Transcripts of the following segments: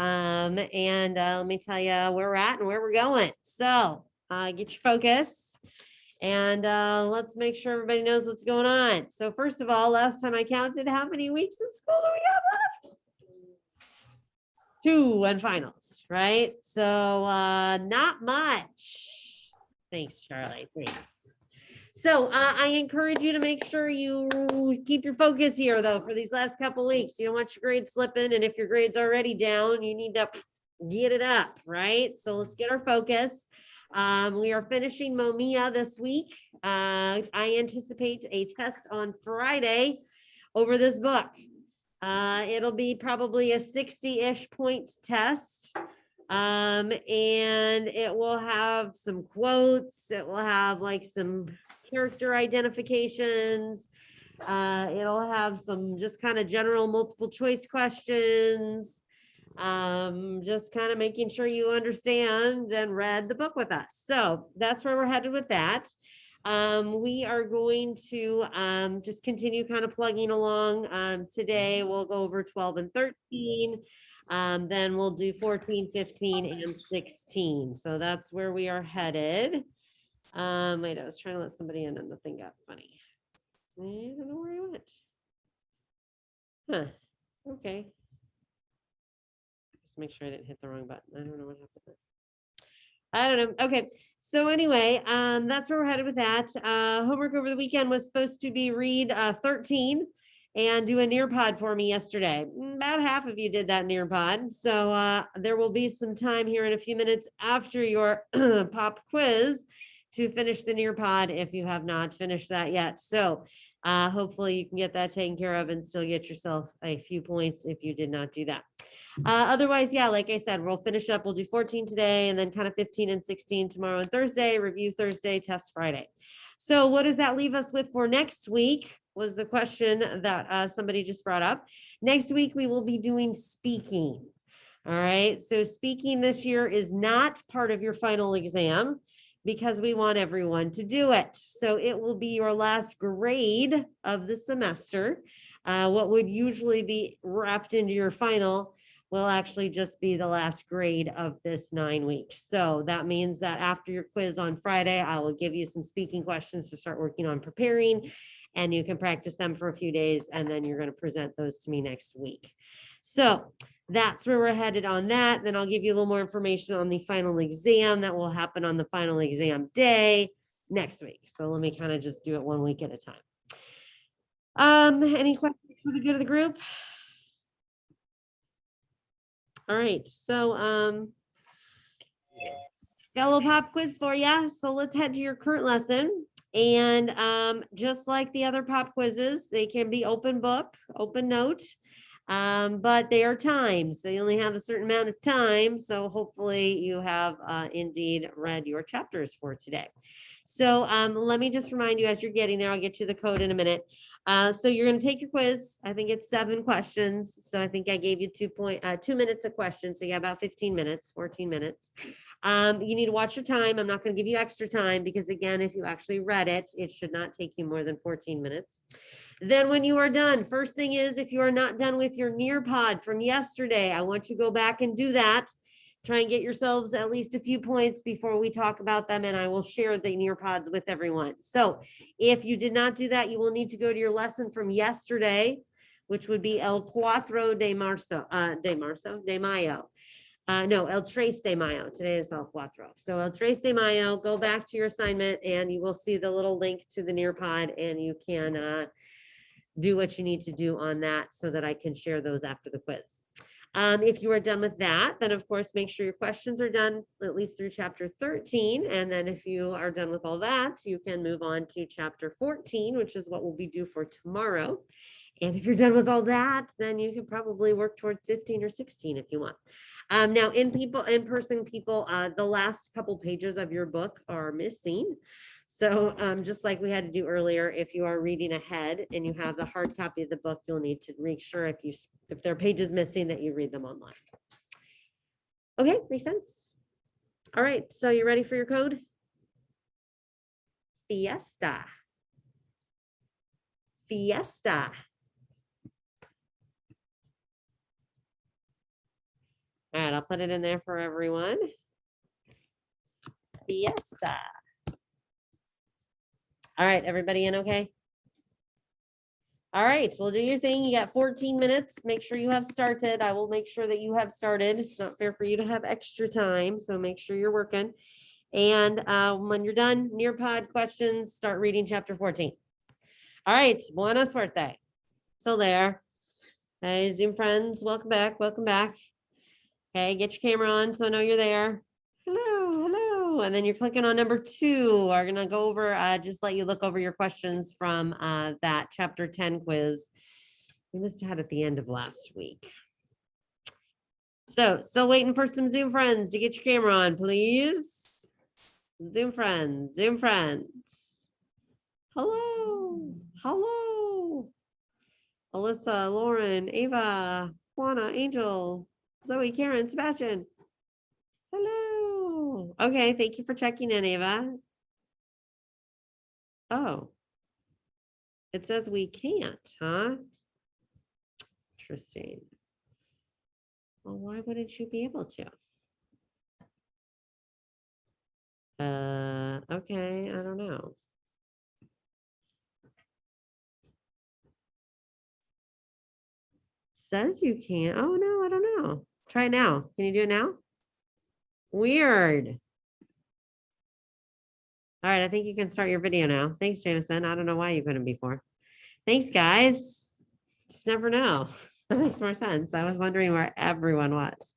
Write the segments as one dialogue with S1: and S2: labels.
S1: And let me tell you where we're at and where we're going. So get your focus and let's make sure everybody knows what's going on. So first of all, last time I counted, how many weeks of school do we have left? 2 and finals, right? So not much. Thanks, Charlie. Thanks. So I encourage you to make sure you keep your focus here, though, for these last couple weeks. You don't want your grades slipping, and if your grade's already down, you need to get it up, right? So let's get our focus. We are finishing Momia this week. I anticipate a test on Friday over this book. It'll be probably a 60-ish point test. And it will have some quotes. It will have like some character identifications. It'll have some just kind of general multiple choice questions. Just kind of making sure you understand and read the book with us. So that's where we're headed with that. We are going to just continue kind of plugging along. Today we'll go over 12 and 13. Then we'll do 14, 15, and 16. So that's where we are headed. Wait, I was trying to let somebody in and the thing got funny. I don't know where I went. Huh. Okay. Just make sure I didn't hit the wrong button. I don't know what happened there. I don't know. Okay. So anyway, that's where we're headed with that. Homework over the weekend was supposed to be read 13 and do a Nearpod for me yesterday. About half of you did that Nearpod. So there will be some time here in a few minutes after your pop quiz to finish the Nearpod if you have not finished that yet. So hopefully you can get that taken care of and still get yourself a few points if you did not do that. Otherwise, yeah, like I said, we'll finish up. We'll do 14 today and then kind of 15 and 16 tomorrow and Thursday, review Thursday, test Friday. So what does that leave us with for next week was the question that somebody just brought up. Next week, we will be doing speaking. All right. So speaking this year is not part of your final exam because we want everyone to do it. So it will be your last grade of the semester. What would usually be wrapped into your final will actually just be the last grade of this 9 weeks. So that means that after your quiz on Friday, I will give you some speaking questions to start working on preparing, and you can practice them for a few days, and then you're going to present those to me next week. So that's where we're headed on that. Then I'll give you a little more information on the final exam that will happen on the final exam day next week. So let me kind of just do it 1 week at a time. Any questions for the good of the group? All right, so got a little pop quiz for you. So let's head to your current lesson. And just like the other pop quizzes, they can be open book, open note, but they are timed. So you only have a certain amount of time. So hopefully you have indeed read your chapters for today. So let me just remind you as you're getting there, I'll get you the code in a minute. So you're going to take your quiz. I think it's 7 questions. So I think I gave you 2 minutes a question. So you have about 15 minutes, 14 minutes. You need to watch your time. I'm not going to give you extra time because again, if you actually read it, it should not take you more than 14 minutes. Then when you are done, first thing is if you are not done with your Nearpod from yesterday, I want you to go back and do that. Try and get yourselves at least a few points before we talk about them, and I will share the Nearpods with everyone. So if you did not do that, you will need to go to your lesson from yesterday, which would be El Cuatro de Mayo. No, El Tres de Mayo. Today is El Cuatro. So El Tres de Mayo, go back to your assignment and you will see the little link to the Nearpod and you can do what you need to do on that so that I can share those after the quiz. If you are done with that, then of course, make sure your questions are done at least through chapter 13. And then if you are done with all that, you can move on to chapter 14, which is what will be due for tomorrow. And if you're done with all that, then you can probably work towards 15 or 16 if you want. Now in-person people, the last couple pages of your book are missing. So just like we had to do earlier, if you are reading ahead and you have the hard copy of the book, you'll need to make sure if there are pages missing that you read them online. Okay, makes sense? All right, so you ready for your code? Fiesta. Fiesta. All right, I'll put it in there for everyone. Fiesta. All right, everybody in okay? All right, well, do your thing. You got 14 minutes. Make sure you have started. I will make sure that you have started. It's not fair for you to have extra time, so make sure you're working. And when you're done, Nearpod questions, start reading chapter 14. All right, buena suerte. Still there. Hey, Zoom friends, welcome back, welcome back. Okay, get your camera on so I know you're there. Hello, hello. And then you're clicking on number 2. We're gonna go over, just let you look over your questions from that chapter 10 quiz we must have had at the end of last week. So still waiting for some Zoom friends to get your camera on, please. Zoom friends, Zoom friends. Hello, hello. Alyssa, Lauren, Ava, Juana, Angel, Zoe, Karen, Sebastian. Hello. Okay, thank you for checking in, Ava. Oh, it says we can't, huh? Interesting. Well, why wouldn't you be able to? Okay, I don't know. Says you can't. Oh no, I don't know. Try it now. Can you do it now? Weird. All right, I think you can start your video now. Thanks, Jameson. I don't know why you couldn't before. Thanks, guys. Just never know. That makes more sense. I was wondering where everyone was.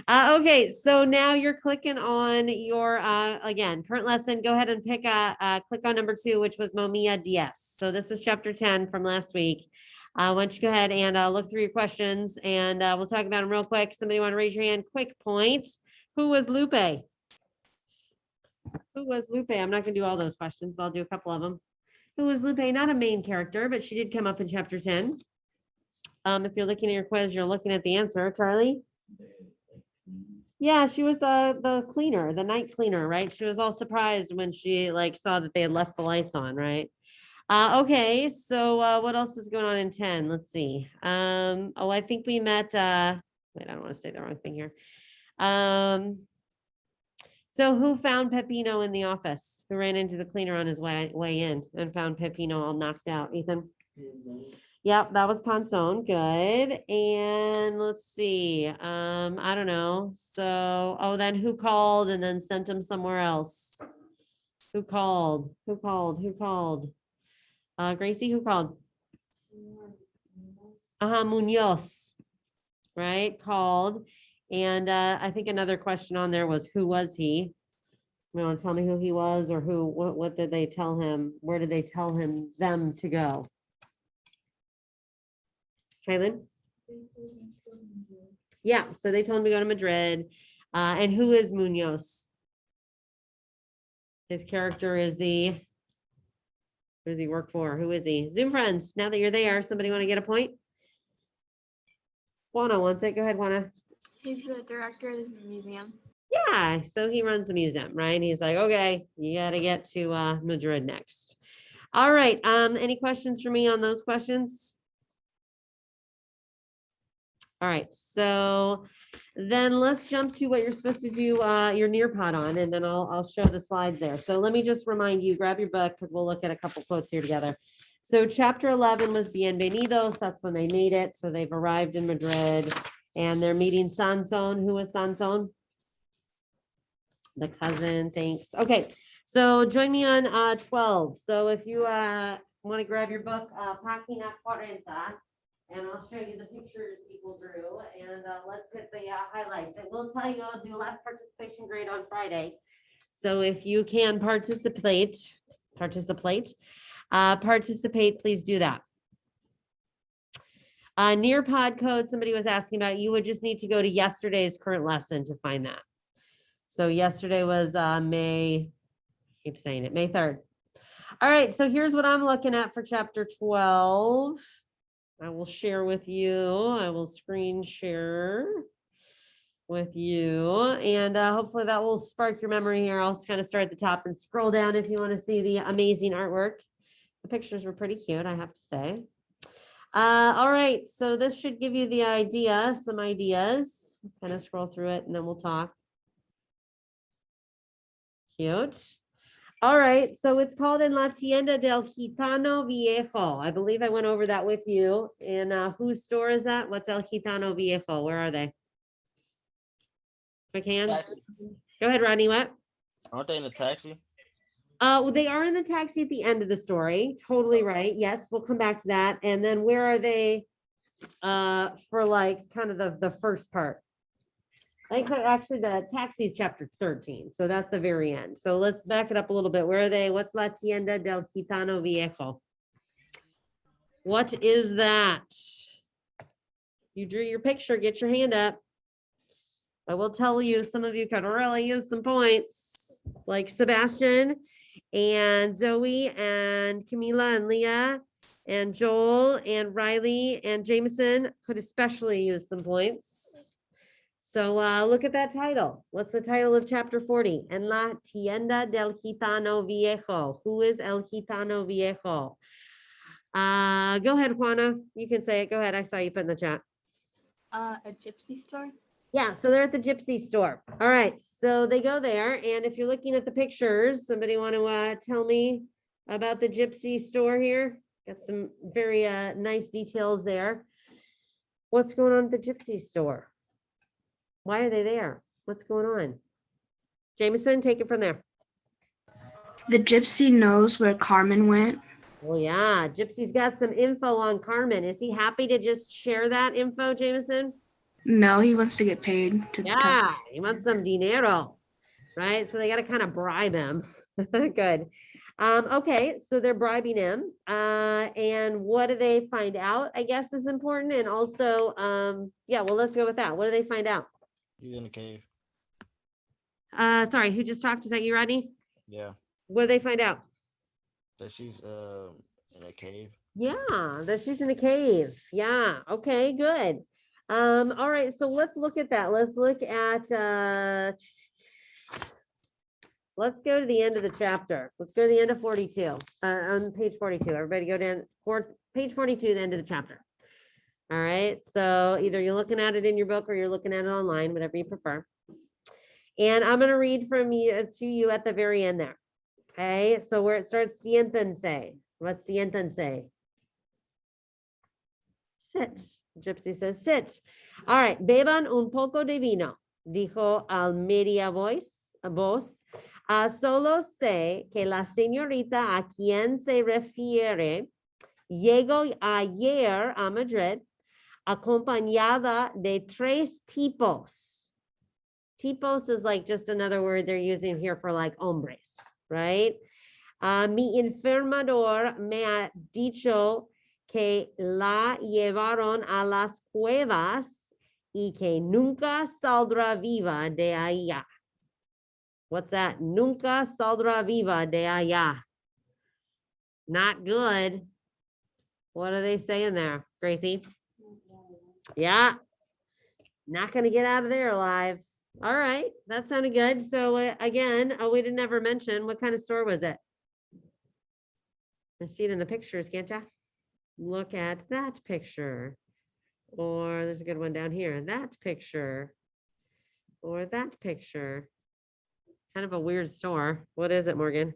S1: Okay, so now you're clicking on your, again, current lesson. Go ahead and pick click on number 2, which was Momia DS. So this was chapter 10 from last week. Why don't you go ahead and look through your questions and we'll talk about them real quick. Somebody want to raise your hand? Quick point. Who was Lupe? Who was Lupe? I'm not going to do all those questions, but I'll do a couple of them. Who was Lupe? Not a main character, but she did come up in chapter 10. If you're looking at your quiz, you're looking at the answer, Charlie. Yeah, she was the cleaner, the night cleaner, right? She was all surprised when she like saw that they had left the lights on, right? Okay, so what else was going on in 10? Let's see. Oh, I think we met wait, I don't want to say the wrong thing here. So who found Peppino in the office? Who ran into the cleaner on his way in and found Peppino all knocked out? Ethan? Yep, that was Ponzone. Good. And let's see. I don't know. So, oh, then who called and then sent him somewhere else? Who called? Who called? Who called? Gracie, who called? Munoz, right? Called. And I think another question on there was who was he? You want to tell me who he was or who, what did they tell him? Where did they tell him them to go? Kaylin? Yeah, so they told him to go to Madrid. And who is Munoz? His character is who does he work for? Who is he? Zoom friends, now that you're there, somebody want to get a point? Juana wants it. Go ahead, Juana.
S2: He's the director of this museum.
S1: Yeah, so he runs the museum, right? He's like, okay, you got to get to Madrid next. All right. Any questions for me on those questions? All right, so then let's jump to what you're supposed to do your Nearpod on, and then I'll show the slides there. So let me just remind you, grab your book because we'll look at a couple quotes here together. So chapter 11 was Bienvenidos. That's when they made it. So they've arrived in Madrid and they're meeting Sansón. Who is Sansón? The cousin, thanks. Okay, so join me on 12. So if you want to grab your book, Página 40. And I'll show you the pictures people drew and let's hit the highlights. I will tell you I'll do a last participation grade on Friday. So if you can participate, please do that. Nearpod code, somebody was asking about, you would just need to go to yesterday's current lesson to find that. So yesterday was May 3rd. All right, so here's what I'm looking at for chapter 12. I will share with you. I will screen share with you. And hopefully that will spark your memory here. I'll kind of start at the top and scroll down if you want to see the amazing artwork. The pictures were pretty cute, I have to say. All right, so this should give you the idea, some ideas. kind of scroll through it and then we'll talk. Cute. All right, so it's called En la tienda del Gitano Viejo. I believe I went over that with you. And whose store is that? What's El Gitano Viejo? Where are they? If I can.
S3: Taxi.
S1: Go ahead, Rodney. What?
S3: Aren't they in the taxi?
S1: Well, they are in the taxi at the end of the story. Totally right. Yes, we'll come back to that. And then where are they for like kind of the first part? I think actually the taxi is chapter 13. So that's the very end. So let's back it up a little bit. Where are they? What's La Tienda del Gitano Viejo? What is that? You drew your picture, get your hand up. I will tell you, some of you could really use some points, like Sebastian and Zoe and Camila and Leah and Joel and Riley and Jameson could especially use some points. So look at that title. What's the title of chapter 40? En la tienda del Gitano Viejo. Who is El Gitano Viejo? Go ahead, Juana. You can say it. Go ahead. I saw you put in the chat.
S2: A gypsy store.
S1: Yeah, so they're at the gypsy store. All right, so they go there, and if you're looking at the pictures, somebody want to tell me about the gypsy store here? Got some very nice details there. What's going on at the gypsy store? Why are they there? What's going on? Jameson, take it from there.
S4: The gypsy knows where Carmen went.
S1: Oh yeah, Gypsy's got some info on Carmen. Is he happy to just share that info, Jameson?
S4: No, he wants to get paid to
S1: Yeah, he wants some dinero, right? So they got to kind of bribe him. Good. Okay, so they're bribing him. And what do they find out, I guess, is important. And also, yeah, well, let's go with that. What do they find out?
S3: He's in the cave.
S1: Sorry, who just talked? Is that you, Rodney?
S3: Yeah.
S1: What do they find out?
S3: That she's in a cave.
S1: Yeah, that she's in a cave. Yeah, okay, good. All right, so let's look at that. Let's look at let's go to the end of the chapter. Let's go to the end of 42. On page 42. Everybody go down page 42, the end of the chapter. All right, so either you're looking at it in your book or you're looking at it online, whatever you prefer. And I'm going to read from you to you at the very end there. Okay, so where it starts, siéntense. What's siéntense? Sit. Gypsy says, sit. All right, beban un poco de vino, dijo al media voz. Solo sé que la señorita a quien se refiere llegó ayer a Madrid acompañada de tres tipos. Tipos is like just another word they're using here for like hombres, right? Mi enfermador me ha dicho que la llevaron a las cuevas y que nunca saldrá viva de allá. What's that? Nunca saldrá viva de allá. Not good. What are they saying there, Gracie? Yeah. Not going to get out of there alive. All right. That sounded good. So again, we didn't ever mention what kind of store was it? I see it in the pictures, can't you? Look at that picture. Or there's a good one down here. That picture. Or that picture. Kind of a weird store. What is it, Morgan?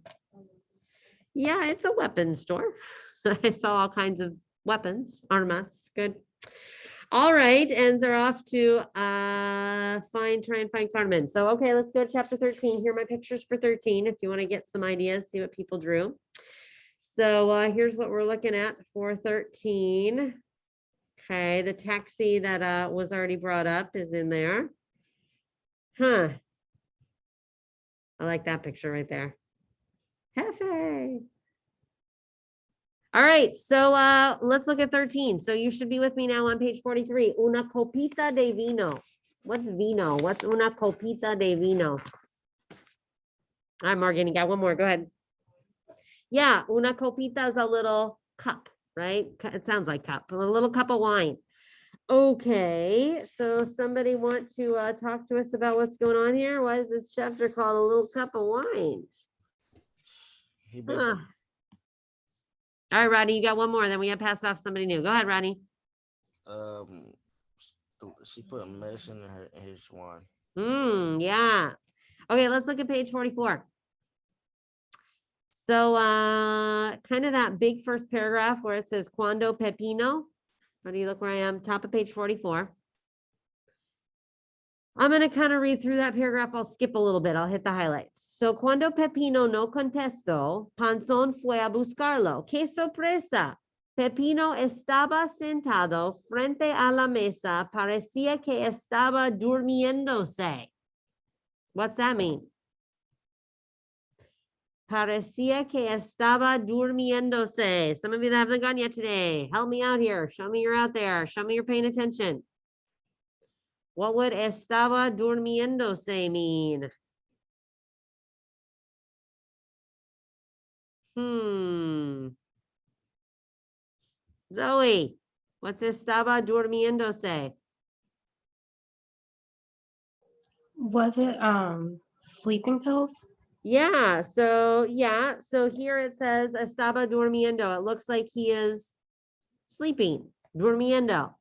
S1: Yeah, it's a weapons store. I saw all kinds of weapons, armas. Good. All right, and they're off to try and find Carmen. So, okay, let's go to chapter 13. Here are my pictures for 13 if you want to get some ideas, see what people drew. So here's what we're looking at for 13. Okay, the taxi that was already brought up is in there. Huh. I like that picture right there. Jefe. All right, so let's look at 13. So you should be with me now on page 43. Una copita de vino. What's vino? What's una copita de vino? All right, Morgan, you got one more. Go ahead. Yeah, una copita is a little cup, right? It sounds like cup, a little cup of wine. Okay, so somebody want to talk to us about what's going on here? Why is this chapter called A Little Cup of Wine?
S3: He basically,
S1: All right, Rodney, you got one more, then we have passed off somebody new. Go ahead, Rodney.
S3: a She put medicine in his wine.
S1: Yeah. Okay, let's look at page 44. So kind of that big first paragraph where it says Cuando Pepino. How do you look where I am? Top of page 44. I'm going to kind of read through that paragraph. I'll skip a little bit. I'll hit the highlights. So, cuando Pepino no contestó, Panzón fue a buscarlo. ¡Qué sorpresa! Pepino estaba sentado frente a la mesa. Parecía que estaba durmiéndose. What's that mean? Parecía que estaba durmiéndose. Some of you that haven't gone yet today, help me out here. Show me you're out there. Show me you're paying attention. What would estaba durmiéndose mean? Zoe, what's estaba durmiéndose?
S5: Was it sleeping pills?
S1: Yeah, so here it says estaba durmiendo. It looks like he is sleeping, durmiendo.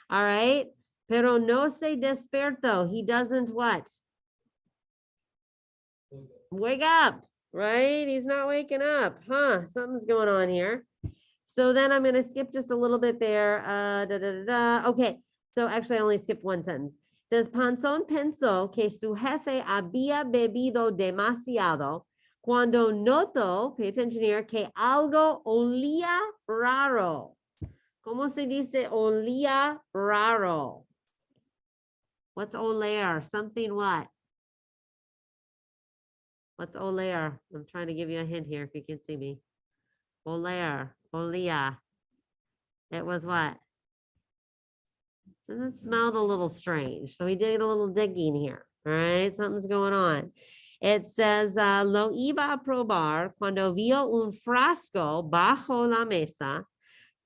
S1: All right. Pero no se despertó. He doesn't what? Wake up, right? He's not waking up. Something's going on here. So then I'm going to skip just a little bit there. Okay. So actually I only skipped one sentence. Says Panzón pensó que su jefe había bebido demasiado cuando notó, pay attention here, que algo olía raro. ¿Cómo se dice olía raro? What's oler? Something what? What's oler? I'm trying to give you a hint here if you can see me. Oler, olia. It was what? It smelled a little strange. So we did a little digging here. All right, something's going on. It says, lo iba a probar cuando vio un frasco bajo la mesa.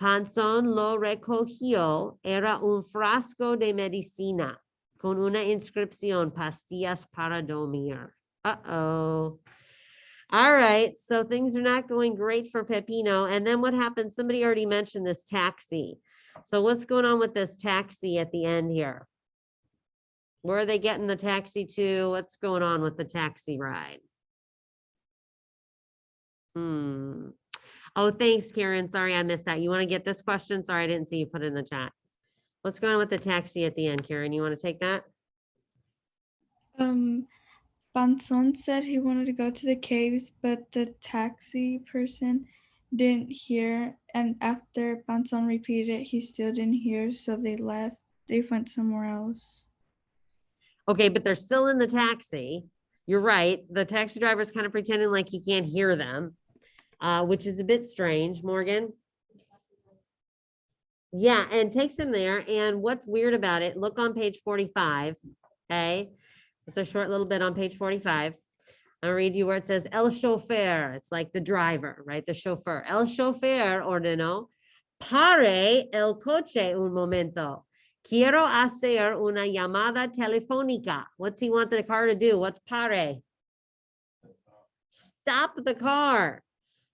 S1: Panzón lo recogió. Era un frasco de medicina con una inscripción, pastillas para dormir. Uh-oh. All right, so things are not going great for Pepino. And then what happens? Somebody already mentioned this taxi. So what's going on with this taxi at the end here? Where are they getting the taxi to? What's going on with the taxi ride? Oh, thanks, Karen. Sorry, I missed that. You want to get this question? Sorry, I didn't see you put it in the chat. What's going on with the taxi at the end, Karen? You want to take that?
S6: Panzón said he wanted to go to the caves, but the taxi person didn't hear. And after Panzón repeated it, he still didn't hear. So they left. They went somewhere else.
S1: Okay, but they're still in the taxi. You're right. The taxi driver's kind of pretending like he can't hear them, which is a bit strange, Morgan. Yeah, and takes him there. And what's weird about it, look on page 45, okay? It's a short little bit on page 45. I'll read you where it says, el chofer. It's like the driver, right? The chauffeur. El chofer ordenó, pare el coche un momento. Quiero hacer una llamada telefónica. What's he want the car to do? What's pare? Stop the car.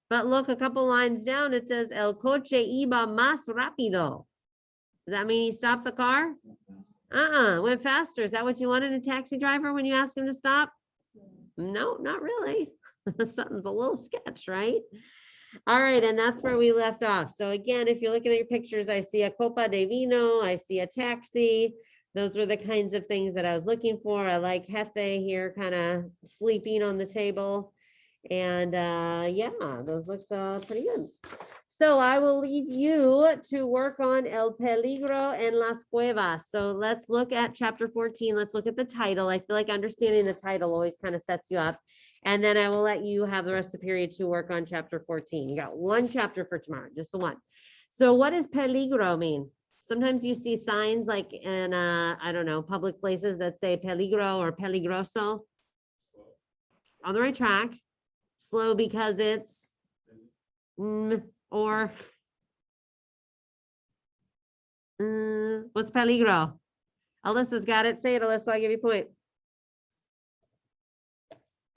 S1: But look, a couple lines down, it says, el coche iba más rápido. Does that mean he stopped the car? Went faster. Is that what you wanted a taxi driver when you ask him to stop? No, not really. Something's a little sketch, right? All right, and that's where we left off. So again, if you're looking at your pictures, I see a copa de vino, I see a taxi. Those were the kinds of things that I was looking for. I like Jefe here kind of sleeping on the table. And yeah, those looked pretty good. So I will leave you to work on El Peligro en las Cuevas. So let's look at chapter 14. Let's look at the title. I feel like understanding the title always kind of sets you up. And then I will let you have the rest of period 2 work on chapter 14. You got one chapter for tomorrow, just the one. So what does peligro mean? Sometimes you see signs like in, I don't know, public places that say peligro or peligroso. On the right track. Slow because it's or what's peligro? Alyssa's got it. Say it, Alyssa. I'll give you a point.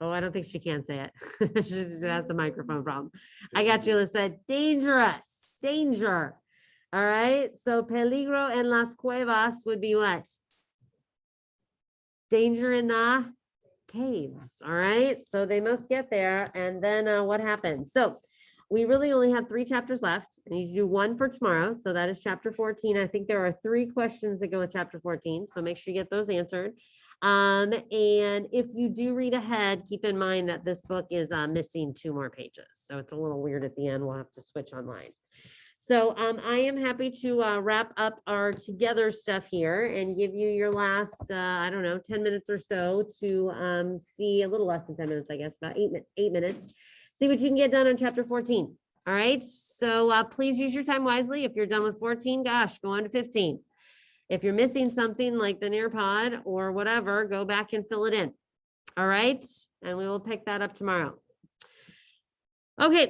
S1: Oh, I don't think she can say it. That's a microphone problem. I got you, Alyssa. Dangerous. Danger. All right, so peligro en las cuevas would be what? Danger in the caves, all right? So they must get there, and then what happens? So we really only have 3 chapters left. I need to do 1 for tomorrow, so that is chapter 14. I think there are 3 questions that go with chapter 14, so make sure you get those answered. And if you do read ahead, keep in mind that this book is missing 2 more pages, so it's a little weird at the end. We'll have to switch online. So I am happy to wrap up our together stuff here and give you your last, I don't know, 10 minutes or so to see, a little less than 10 minutes, I guess, about 8 minutes. See what you can get done on chapter 14. All right. So please use your time wisely. If you're done with 14, gosh, go on to 15. If you're missing something like the Nearpod or whatever, go back and fill it in. All right. And we will pick that up tomorrow. Okay.